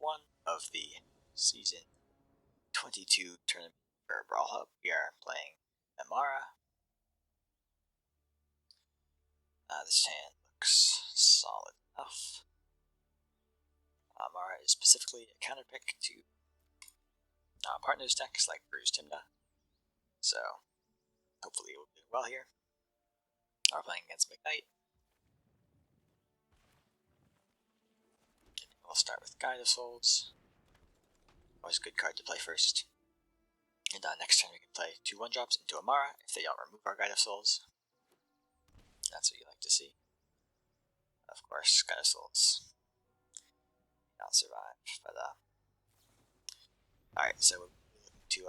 1 of the Season 22 Tournament for Brawl Hub. We are playing Amara. This hand looks solid enough. Amara is specifically a counter pick to partners decks like Bruce Timna, so hopefully we'll do well here. We're playing against McKnight. We'll start with Guide of Souls. Always a good card to play first. And next turn we can play 2 1-drops into Amara if they don't remove our Guide of Souls. That's what you like to see. Of course, Guide of Souls not survive, but alright, so we're looking to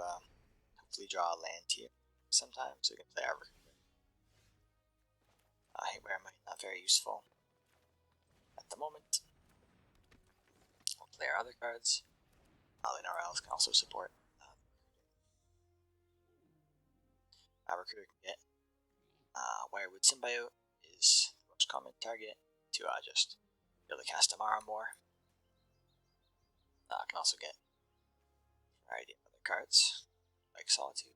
hopefully draw a land here sometime, so we can play our recruiter. Haywire might not very useful at the moment. We'll play our other cards. Linarels can also support recruiter can get. Wirewood Symbiote is the most common target to just really cast Amara more. Can also get a variety of other cards like Solitude.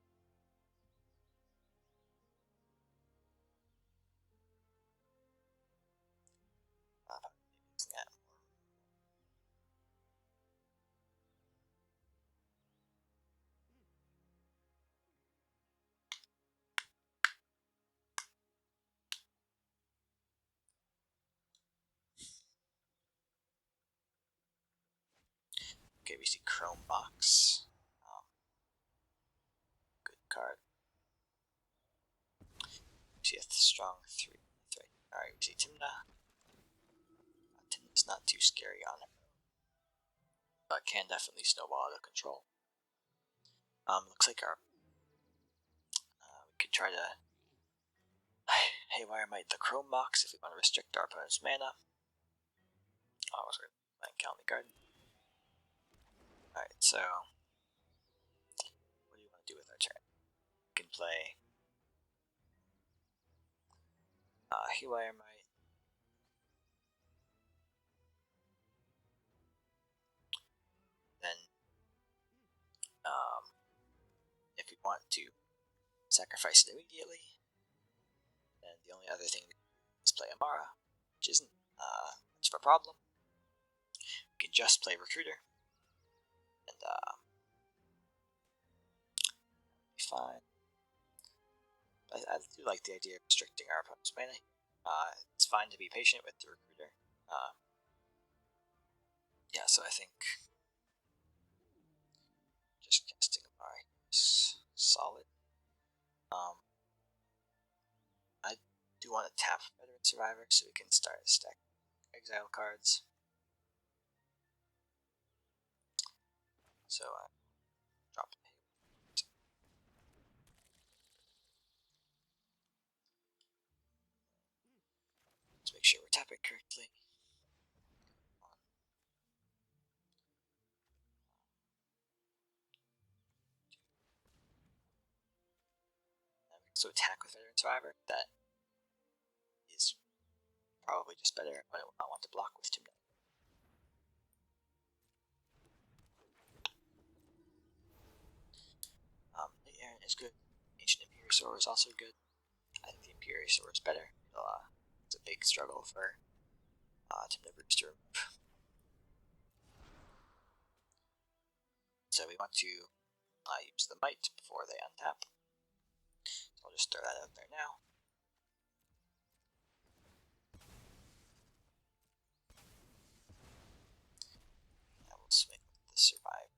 Okay, we see Chrome Box. Good card. We see a strong 3. Alright, we see Timna. Timna's not too scary on it, but can definitely snowball out of control. Looks like our we could try to Haywire Might the Chrome Box if we want to restrict our opponent's mana. I was going to count the garden. Alright, so what do you want to do with our turn? We can play Haywire Might. Then, if we want to sacrifice it immediately, then the only other thing we can do is play Amara, which isn't much of a problem. We can just play Recruiter, and be fine. I do like the idea of restricting our opponent's mana. It's fine to be patient with the Recruiter. Yeah, so I think just casting Amara is solid. I do want to tap Veteran Survivor so we can start a stack exile cards. So drop it. Let's make sure we tap it correctly. So attack with Veteran Survivor. That is probably just better. I will not want to block with Timna. Late Aaron is good. Ancient Imperiosaur is also good. I think the Imperiosaur is better. It's a big struggle for Timna Bruce to remove. So we want to use the Might before they untap. So I'll just throw that out there now. And we'll swing with the Survivor.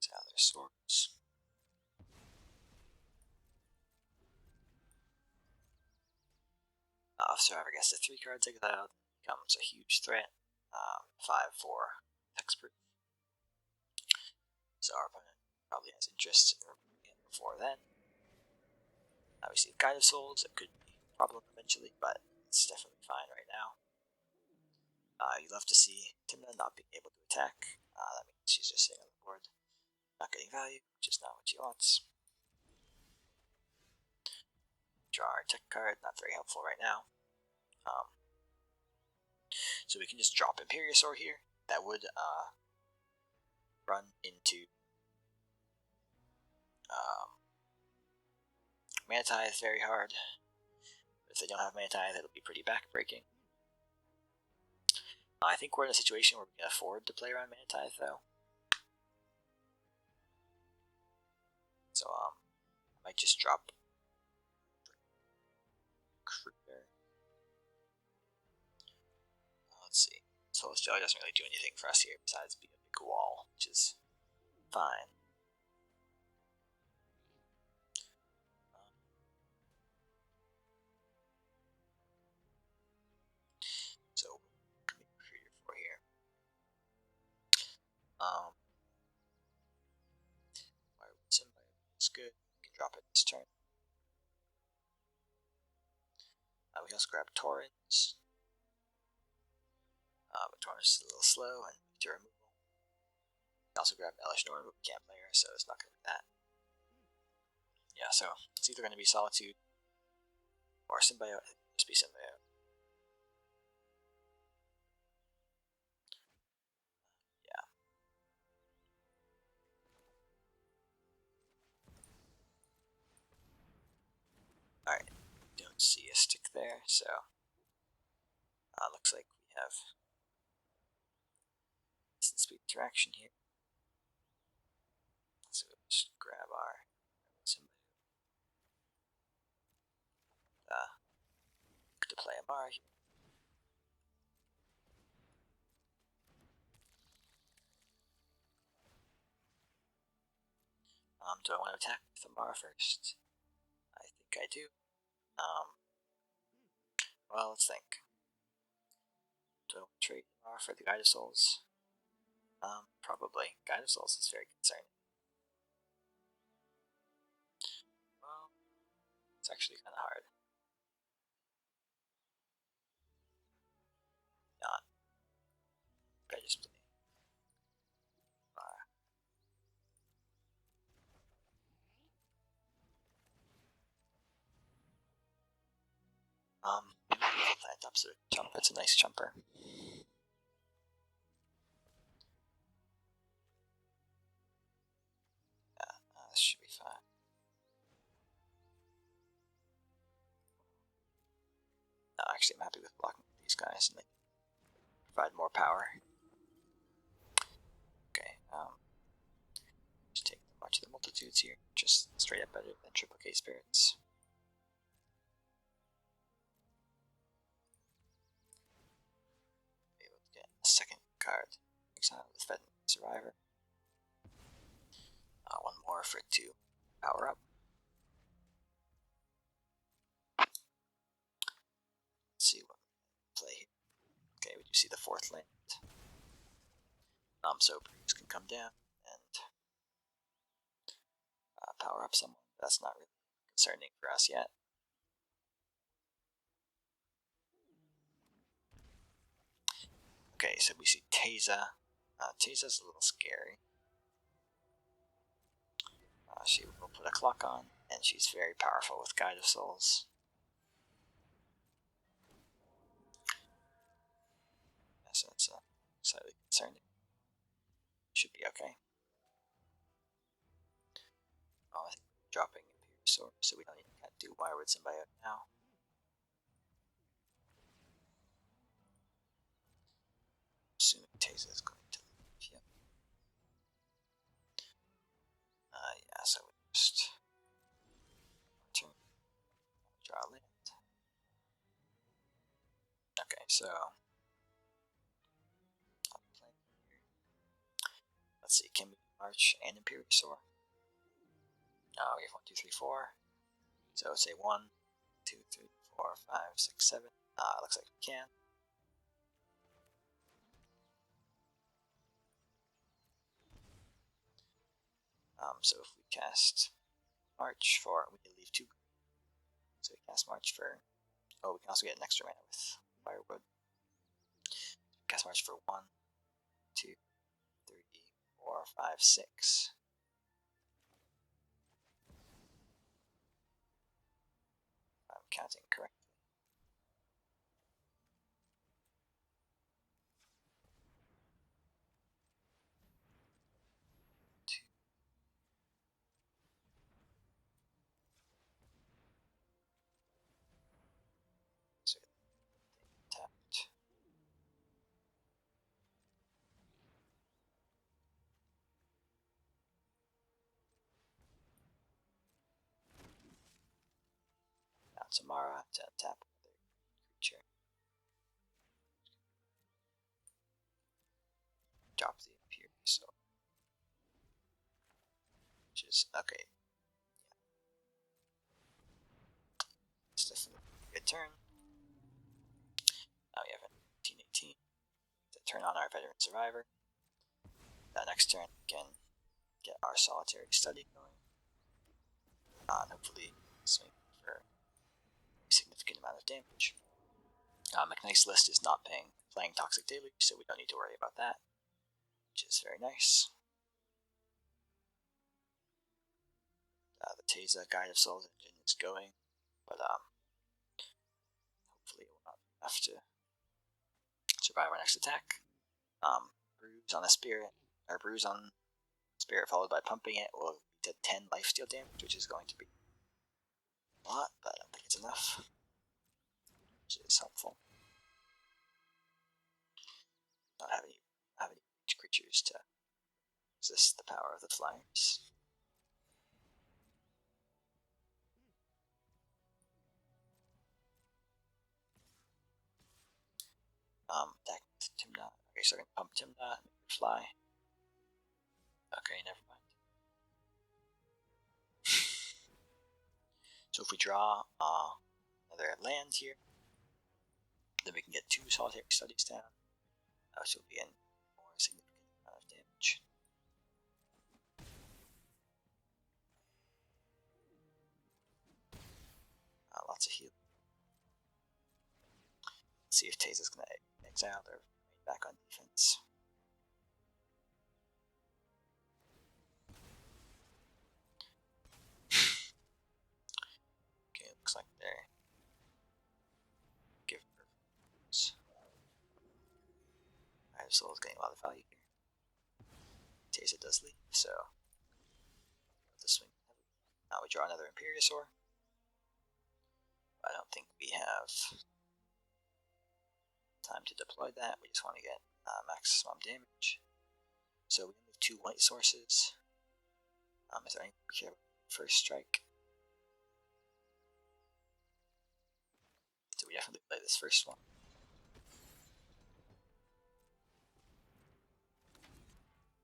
So there's swords. If Survivor gets the 3 cards exiled, becomes a huge threat. 5-4 hexproof. So our opponent probably has interest in removing it before then. Obviously, Guide of Souls, it could be a problem eventually, but it's definitely fine right now. You'd love to see Timna not being able to attack. That means she's just sitting on the board, not getting value, which is not what she wants. Draw our tech card, not very helpful right now. So we can just drop Imperiosaur here. That would run into Manatithe very hard. But if they don't have Manatithe, it'll be pretty backbreaking. I think we're in a situation where we can afford to play around Manatithe though. So I might just drop Kruger. Let's see. Celestial doesn't really do anything for us here besides be a big wall, which is fine. So what can we recruit for here? Symbiote is good. We can drop it this turn. We can also grab Torrens. But Torrens is a little slow and to removal. We can also grab Elish Norn, but we can't play her, so it's not going to be that. Yeah, so it's either going to be Solitude or Symbiote. It must be Symbiote. Yeah. Alright, don't see a stick there, so looks like we have instant speed interaction here. So we'll just grab our Symbiote to play Amara here. Do I want to attack with Amara first? I think I do. Well, let's think. Do I want to trade Amara for the Guide of Souls? Probably. Guide of Souls is very concerning. Well, it's actually kind of hard. Not. I just play Amara. Maybe we'll plant Absolute Jump. It's a nice jumper. Yeah, this should be fine. No, actually, I'm happy with blocking these guys, and they provide more power. Okay, just take the March of the Multitudes here. Just straight up better than Triple K Spirits. Be able to get a second card. Exile with Fed Survivor. One more for it to power up. Let's see what we play here. Okay, we do see the fourth land. So Bruce can come down and power up someone. That's not really concerning for us yet. Okay, so we see Teza. Teza's a little scary. She will put a clock on, and she's very powerful with Guide of Souls. So that's slightly concerning. Should be okay. I think we're dropping Imperiosaur, so we don't even have to do Wireward Symbiote now. Assuming Teza is going to leave, yeah. Yeah, so we just turn, draw a land. Okay, so let's see, can we March and Imperiosaur? We have 1, 2, 3, 4. So say 1, 2, 3, 4, 5, 6, 7. Looks like we can. So if we cast March for, we can leave 2. So we cast March for, we can also get an extra mana with Firewood. Cast March for 1, 2, 3, 4, 5, 6. counting correctly. So tapped. Now Tamara to tap another creature. Drop the Imperial Sword. Which is okay. Yeah. It's definitely a good turn. Now we have a 1918 to turn on our Veteran Survivor. Next turn we can get our Solitary Study going. And hopefully swing for a significant amount of damage. McKnight's list is not playing Toxic Deluge, so we don't need to worry about that, which is very nice. The Teza Guide of Souls engine is going, but hopefully it will not have to survive our next attack. Bruise on a Spirit, or Bruise on Spirit followed by pumping it will lead to 10 lifesteal damage, which is going to be a lot, but I don't think it's enough, which is helpful. Not having any creatures to resist the power of the flyers. Deck Timna. Okay, so I can pump Timna, make her fly. Okay, never mind. So if we draw another land here, then we can get 2 Solitary Studies down, which will be a more significant amount of damage. Lots of healing. Let's see if Taze is going to exile their main back on defense. Okay, looks like they're giving her. Alright, Soul is getting a lot of value here. Taze does leave, so the swing. Now we draw another Imperiosaur. I don't think we have time to deploy that. We just want to get maximum damage. So we only have 2 white sources. Is there anything we care about? First strike. So we definitely play this first one.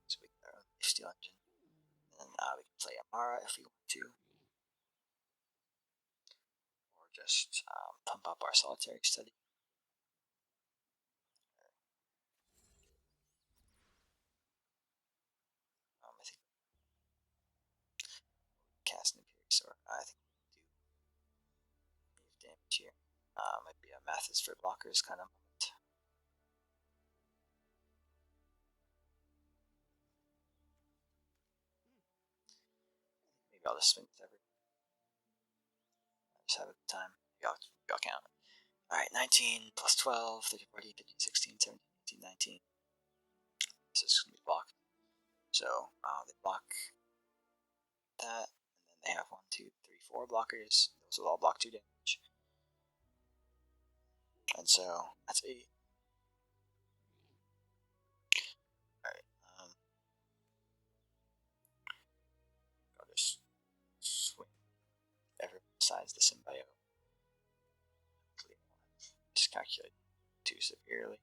So we get our Lifesteal engine. And then we can play Amara if we want to. Or just pump up our Solitary Study. I think cast an Imperiosaur. I think we do damage here. Might be a Mathis for blockers kind of moment. Maybe I'll just swing with everything. Just have a good time. Maybe I'll count. Alright, 19 plus 12, 30, 40, 50, 16, 17, 18, 19. This is going to be blocked. So they block that, and then they have 1, 2, 3, 4 blockers. Those will all block 2 damage. And so that's 8. Alright, I'll just swing everyone besides the symbiote. Just calculate too severely.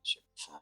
Should be fine.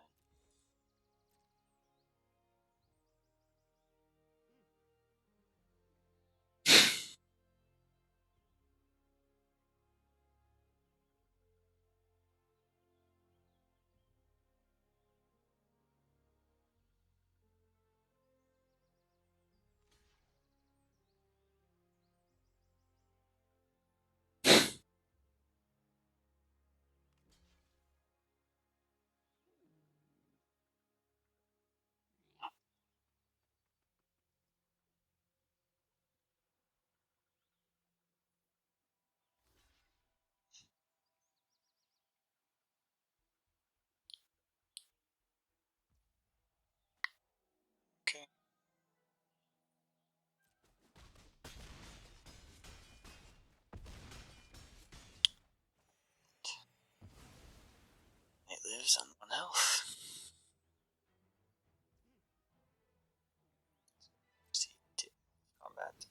1 health. C2 combat.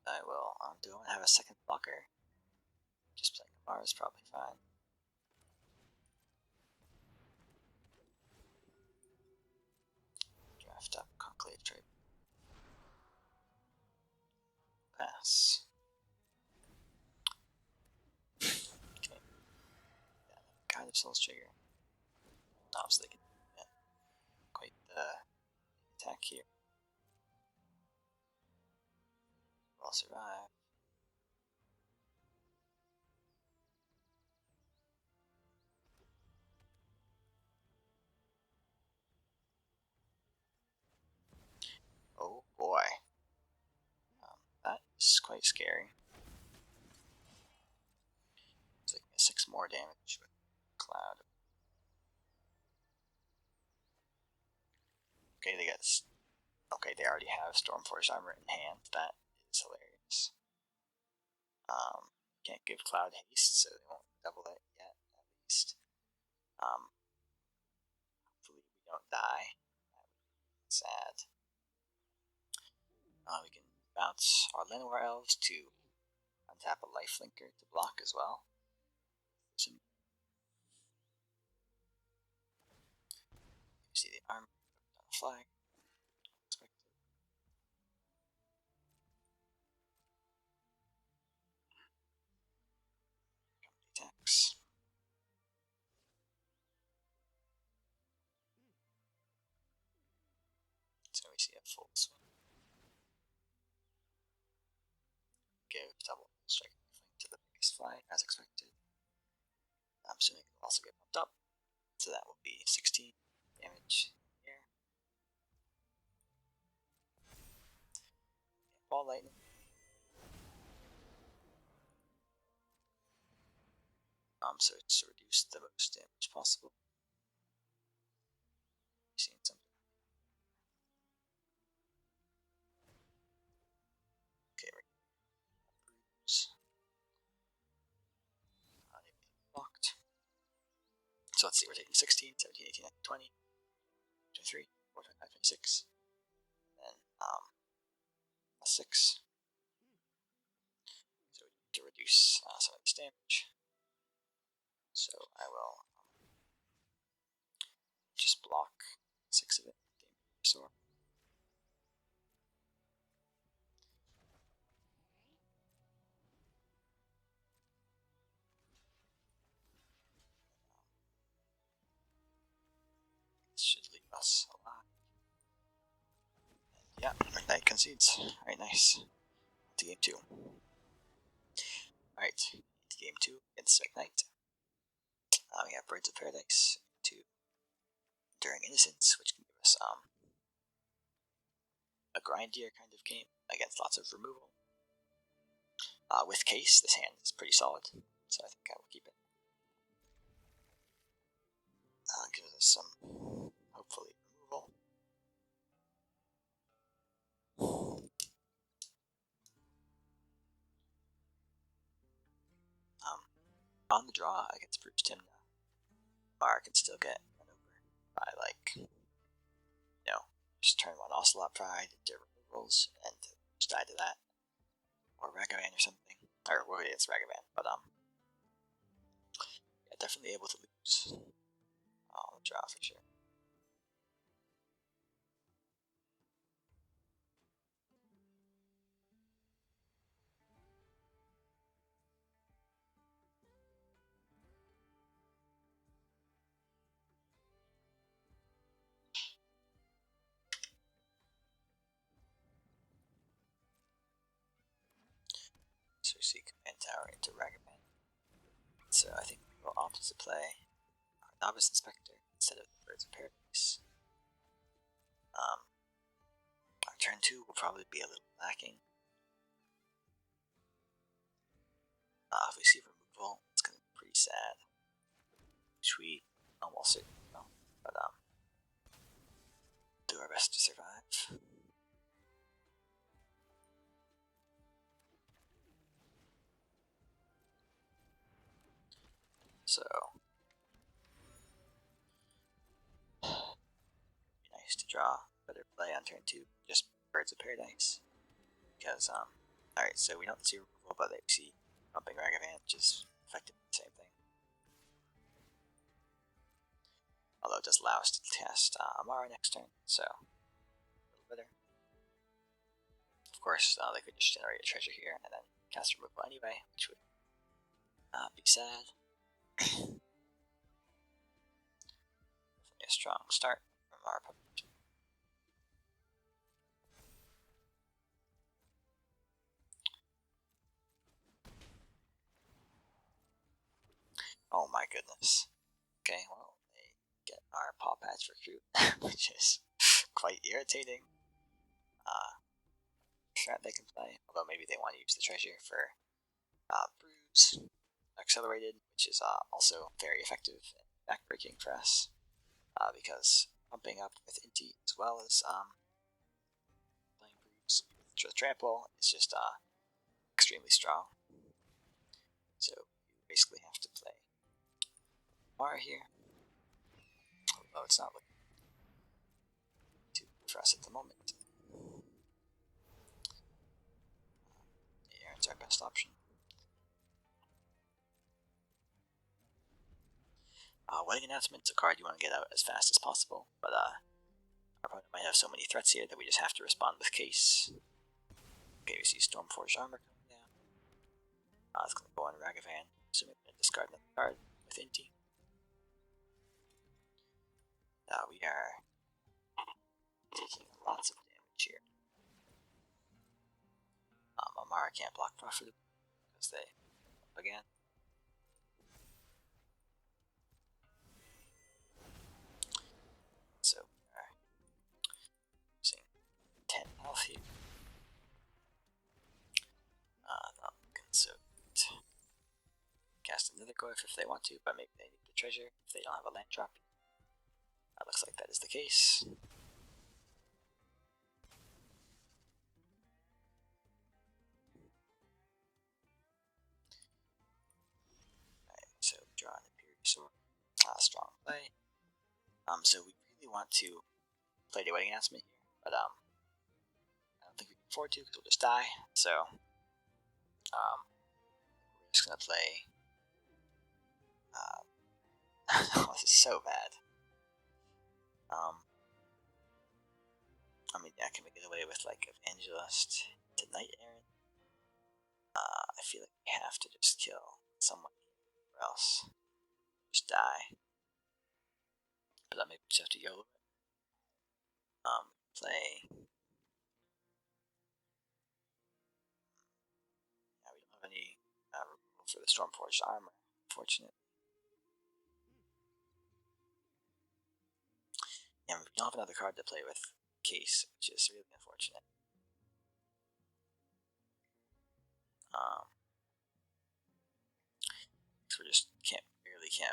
I will. Do I want to have a second blocker? Just playing Amara is probably fine. Draft up Conclave Trade. Pass. Okay. Yeah, kind of Soul's trigger. Obviously, they can quite the attack here. We'll survive. Oh boy. That is quite scary. It's like 6 more damage with Cloud. Okay, they got. Okay, they already have Stormforce armor in hand. That is hilarious. Can't give Cloud haste, so they won't double it yet, at least. Hopefully we don't die. That would be sad. We can bounce our Llanowar Elves to untap a lifelinker to block as well. You see the armor on the flag. Attacks. So we see a full swing. Give double strike to the biggest fly as expected. I'm assuming it will also get bumped up. So that will be 16 damage here. Ball lightning. So it's to reduce the most damage possible. Seeing something. Okay, we're bruise. Blocked. So let's see, we're taking 16, 17, 18, 19, 20, 23, 24, 25, 26. Then a 6. So we need to reduce some of this damage. So I will just block 6 of it. Sword. This should leave us alive. And yeah, McKnight concedes. Alright, nice. To game 2. Alright, to game 2 against McKnight. We have Birds of Paradise to Enduring Innocence, which can give us a grindier kind of game against lots of removal. With Case, this hand is pretty solid, so I think I will keep it. Gives us some, hopefully, removal. On the draw against Bruce Timna, Mara can still get run over by, like, just turn 1 Ocelot Pride into removals and just die to that. Or Ragavan or something. Or, well, it's Ragavan, but, yeah, definitely able to lose. On the draw for sure. So we see Command Tower into Ragavan. So I think we will opt to play our Novice Inspector instead of the Birds of Paradise. Our turn 2 will probably be a little lacking. If we see removal, it's going to be pretty sad. Which we almost certainly will. But do our best to survive. So be nice to draw better play on turn 2, just Birds of Paradise. Because alright, so we don't see removal, but they see pumping Ragavan, which is effectively the same thing. Although it does allow us to cast Amara next turn, so a little better. Of course, they could just generate a treasure here and then cast removal anyway, which would be sad. Definitely a strong start from our opponent. Oh my goodness. Okay, well, they get our Paw Patch Recruit, which is quite irritating. Strat they can play, although maybe they want to use the treasure for Bruise Accelerated, which is also very effective and backbreaking for us, because pumping up with Inti as well as playing Bruise with Trample is just extremely strong. So you basically have to play Mara here, although it's not looking too good for us at the moment. Aaron's our best option. Wedding Announcement's a card you want to get out as fast as possible, but our opponent might have so many threats here that we just have to respond with Case. Okay, we see Stormforged Armor coming down. It's going to go on Ragavan, assuming we're going to discard another card with Inti. We are taking lots of damage here. Amara can't block profitably because they up again. So we are using 10 health here. Not looking so good. Cast another Goyf if they want to, but maybe they need the treasure if they don't have a land drop. Looks like that is the case. Alright, so draw an Imperial Sword. Strong play. So we really want to play the Wedding Announcement here, but I don't think we can afford to because we'll just die. So we're just gonna play. Oh, this is so bad. I mean, yeah, can we get away with like Evangelist to Knight Errant? I feel like we have to just kill someone or else just die. But maybe we just have to YOLO it. Play. Yeah, we don't have any removal for the Stormforged Armor, unfortunately. And we don't have another card to play with Case, which is really unfortunate. So we just can't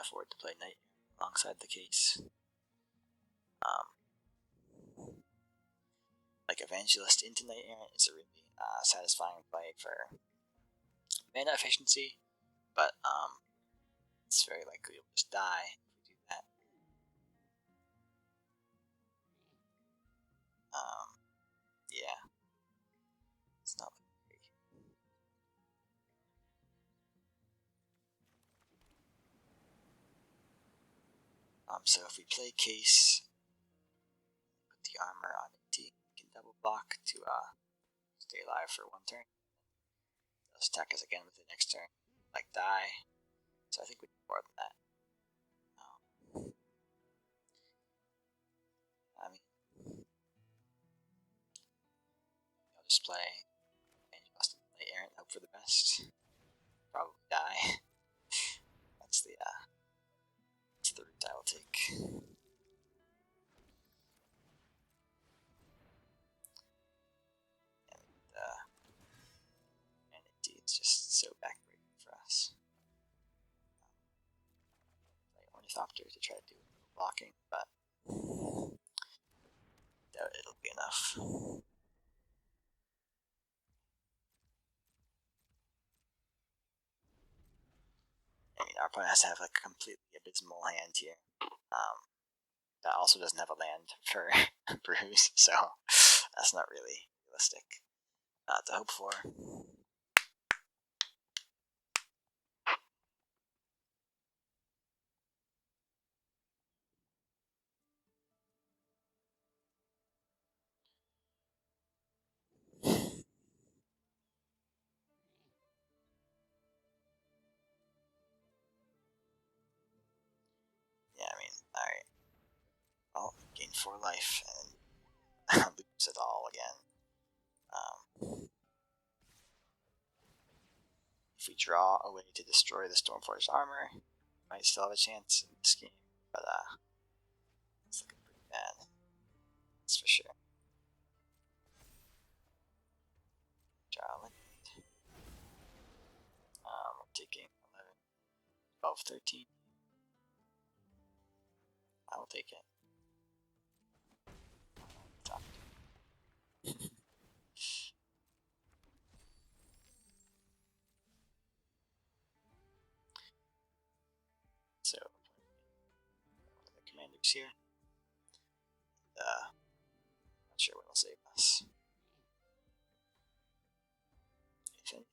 afford to play Knight alongside the Case. Like Evangelist into Knight Errant is a really satisfying play for mana efficiency, but it's very likely we'll just die if we do that. Yeah, it's not looking great. So if we play Case, put the armor on Inti, we can double block to stay alive for one turn. They'll attack us again with the next turn, like die. So I think we need more than that. I mean, I'll just play Evangelist and Knight Errant, hope for the best. Probably die. That's the route I will take. And it's just so backbreaking for us. Play Ornithopter to try to do a little blocking, but doubt it'll be enough. I mean, our opponent has to have like a completely abysmal hand here. That also doesn't have a land for Bruise, so that's not really realistic to hope for. Yeah, I mean, alright. Well, gain 4 life and lose it all again. If we draw a way to destroy the Stormforged armor, we might still have a chance in this game, but it's looking pretty bad. That's for sure. Draw land. We're taking 11, 12, 13. I will take it. So, one of the commanders here. Not sure what will save us. If anything.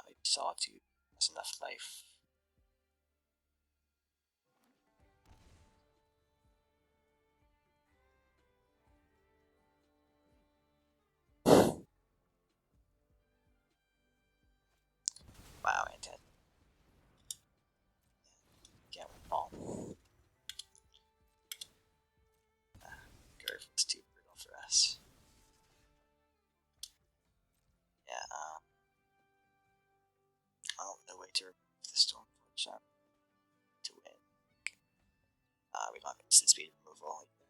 Maybe Solitude has enough life. Wow, and dead. Can't win ball. Curve was too brutal for us. Yeah, well, no way to remove the Stormforged armor to win. We don't have instant speed removal either.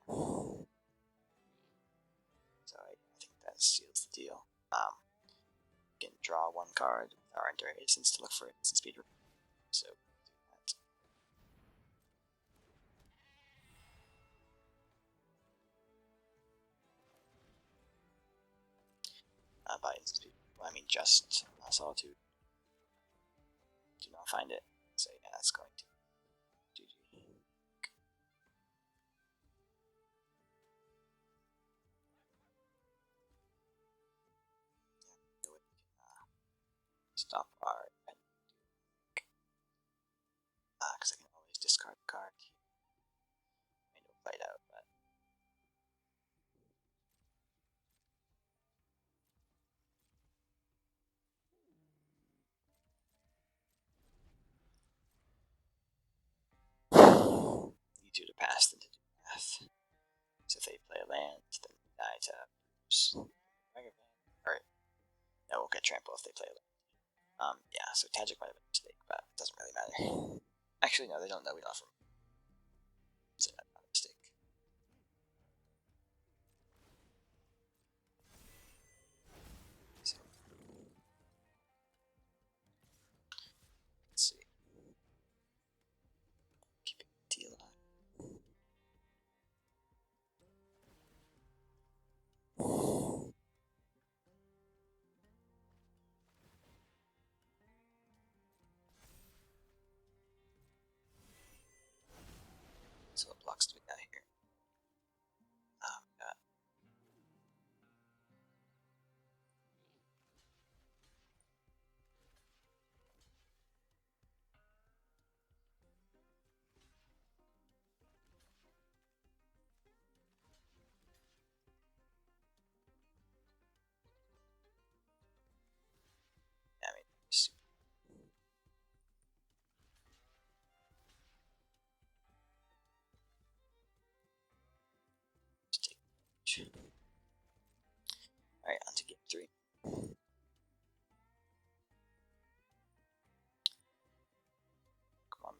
So I think that seals the deal. We can draw 1 card with our Enduring Innocence to look for instant speed removal. So do that. By instant speed removal, I mean just Solitude. Do not find it. So yeah, that's going to GG. So we can stop our event. Because I can always discard the card. I mean, we'll play it out, but need you to pass them to do math. So if they play a land, then we die to Bruce. Or no, we'll get trample if they play a land. Yeah, so Tajic might have been a mistake, but it doesn't really matter. Actually, no, they don't know we don't have them. So not a mistake. So, let's see. Keeping T alive. So what blocks do we got here? We got I mean, just take. Alright, on to game 3. Come on,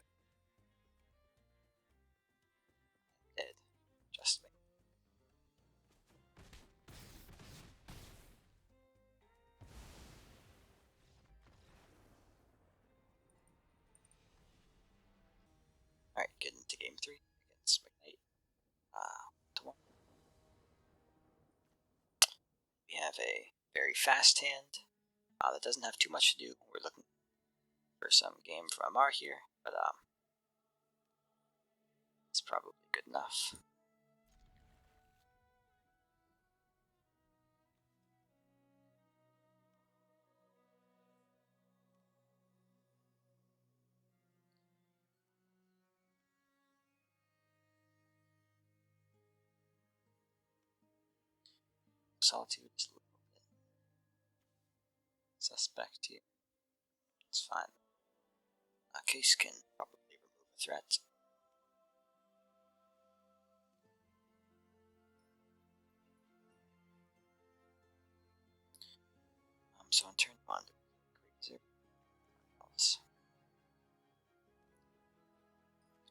dead. Just me. Alright, get into game 3 against McKnight. 1. We have a very fast hand. That doesn't have too much to do. We're looking for some game from Amar here, but it's probably good enough. Solitude is a little bit suspect here. It's fine. Case can probably remove a threat. So on turn 1, Grazer else.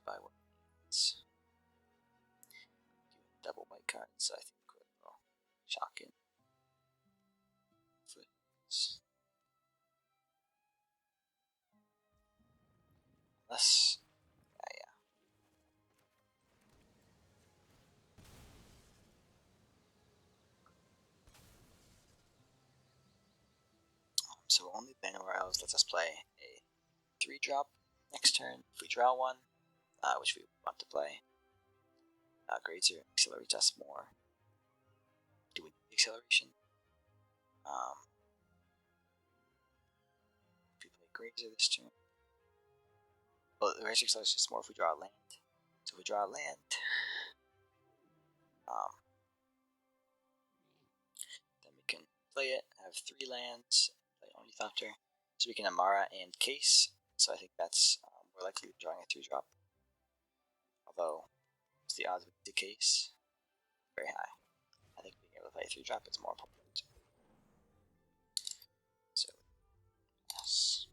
By what means? Double white cards, so I think we'll shock in. Foots. Unless, yeah. So only Banner Royals lets us play a 3-drop next turn. If we draw one, which we want to play, Grazer accelerates us more. Do we need acceleration? If we play Grazer this turn, well, the Grazer accelerates us more if we draw a land. So if we draw a land, then we can play it, have 3 lands, play Ornithopter, so we can Amara and Case. So I think that's more likely than drawing a 3-drop. Although, what's the odds with the Case? Very high. I think being able to play a 3-drop is more important. So, yes.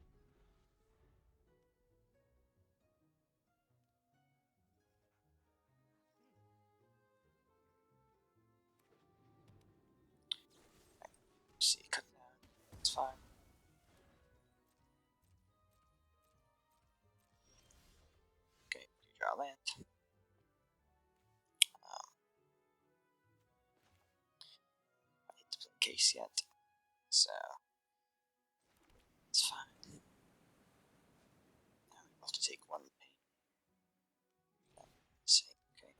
See, cut down. It's fine. Okay, you draw land. I need to play Case yet, so it's fine. Now we have to take 1 pain. Let's see, okay.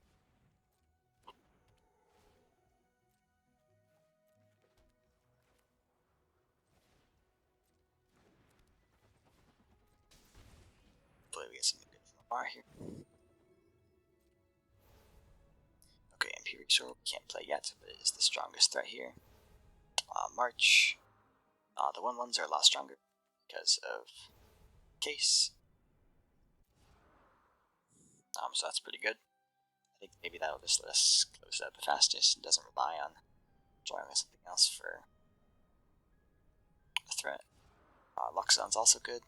Hopefully we get something good from Amar here. Okay, Imperial Sword we can't play yet, but it is the strongest threat here. March. The 1/1s are a lot stronger because of Case. So that's pretty good. I think maybe that'll just let us close that the fastest and doesn't rely on drawing something else for a threat. Luxon's also good.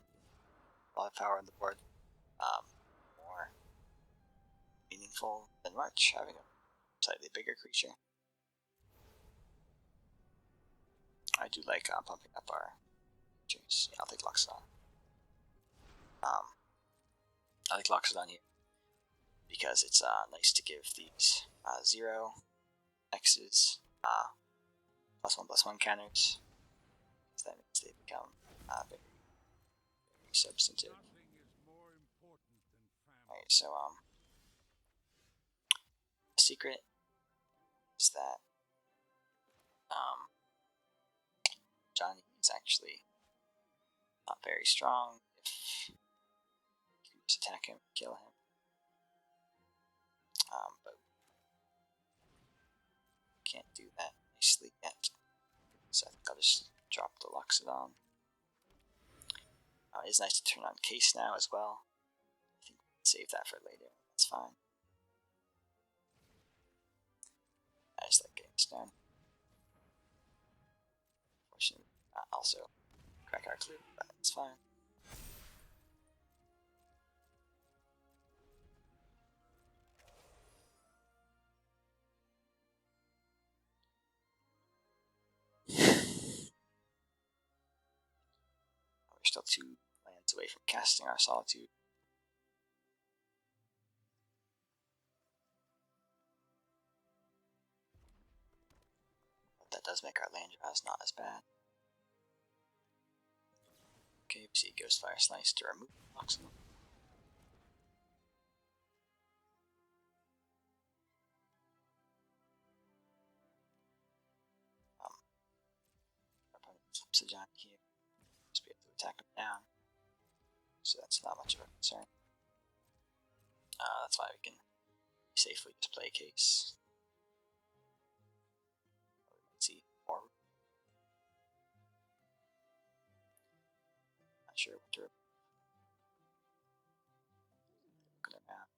A lot of power on the board. More meaningful than March, having a slightly bigger creature. I do like pumping up our creatures. Yeah, I'll take Luxon. I like Luxon here because it's nice to give these 0 X's +1/+1 counters. So that means they become very, very substantive. Alright, so the secret is that Johnny is actually not very strong if you can just attack him and kill him. But can't do that nicely yet. So I think I'll just drop the Loxodon. It is nice to turn on Case now as well. I think we can save that for later. That's fine. I just like getting this done. Unfortunately, also crack our clue, but it's fine. We're still 2 lands away from casting our Solitude. But that does make our land draws not as bad. Okay, we see Ghost Fire Slice to remove blocks. Our opponent flips a giant here. Just be able to attack him down. So that's not much of a concern. That's why we can safely just play Case. We might see more. Not sure what to remove. Looking around.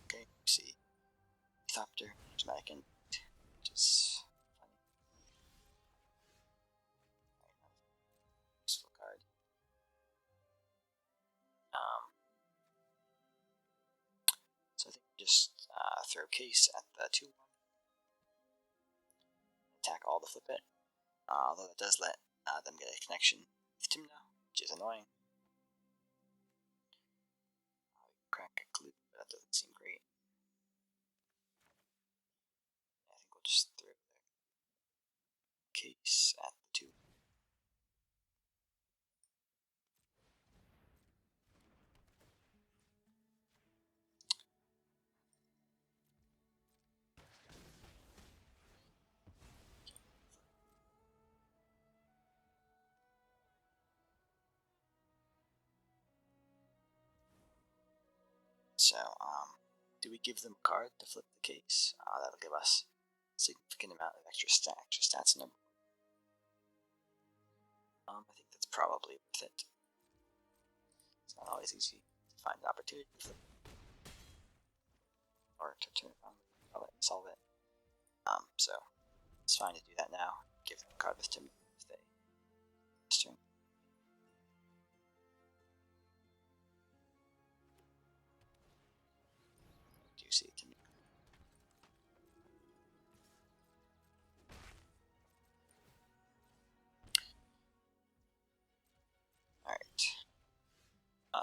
Okay, we see Thopter, Dramatic End, which is funny. Useful card. So I think we just throw Case at the 2-1. Attack all to flip it. Although it does let them get a connection with Timna, which is annoying. Crack a clue, but that doesn't seem great. I think we'll just throw the Case at the 2. So, do we give them a card to flip the Case? That'll give us a significant amount of extra stats in number. I think that's probably worth it. It's not always easy to find an opportunity to flip or to turn it on, solve it. So it's fine to do that now. Give them a card with Tim if they this turn. Do you see Tim? Alright.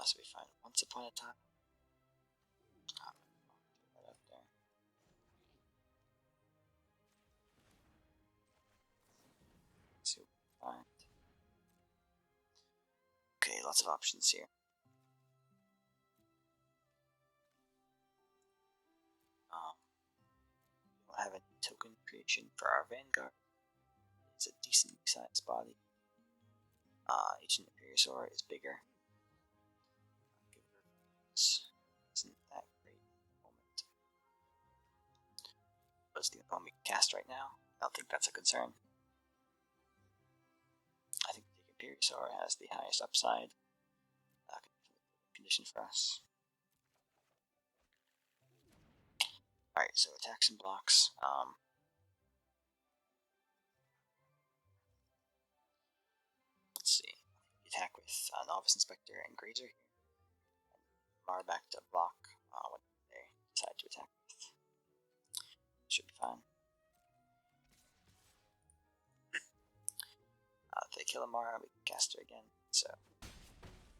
So we find Once Upon a Time. Right up there. Let's see what we find. Okay, lots of options here. We don't have any token creation for our Vanguard. It's a decently sized body. Agent Imperiosaur is bigger. Isn't that great at the moment. That's the only one we can cast right now. I don't think that's a concern. I think the Imperiosaur has the highest upside. Condition for us. Alright, so attacks and blocks. Let's see. Attack with Novice Inspector and Grazer here. And Mar back to block when they decide to attack with. Should be fine. If they kill a Mara, we can cast her again, so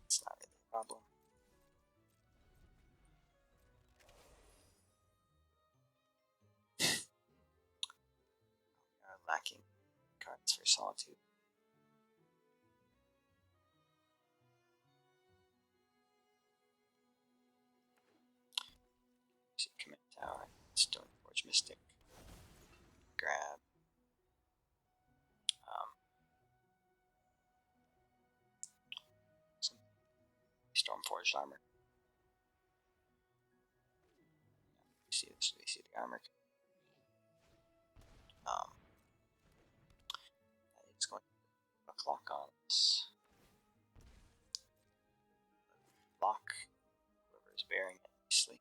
it's not really a problem. We are lacking cards for Solitude. Commit Tower, Stoneforge Mystic, grab. Some Stormforged armor. We see this. We see the armor. It's going to put a clock on us. Block whoever is bearing it nicely.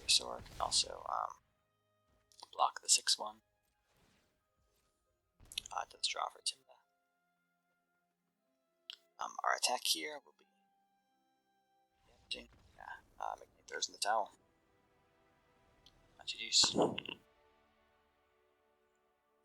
Sword can also block the 6-1. Does draw for Timba. Our attack here will be damaging. Yeah, McKnight throws in the towel. Much use.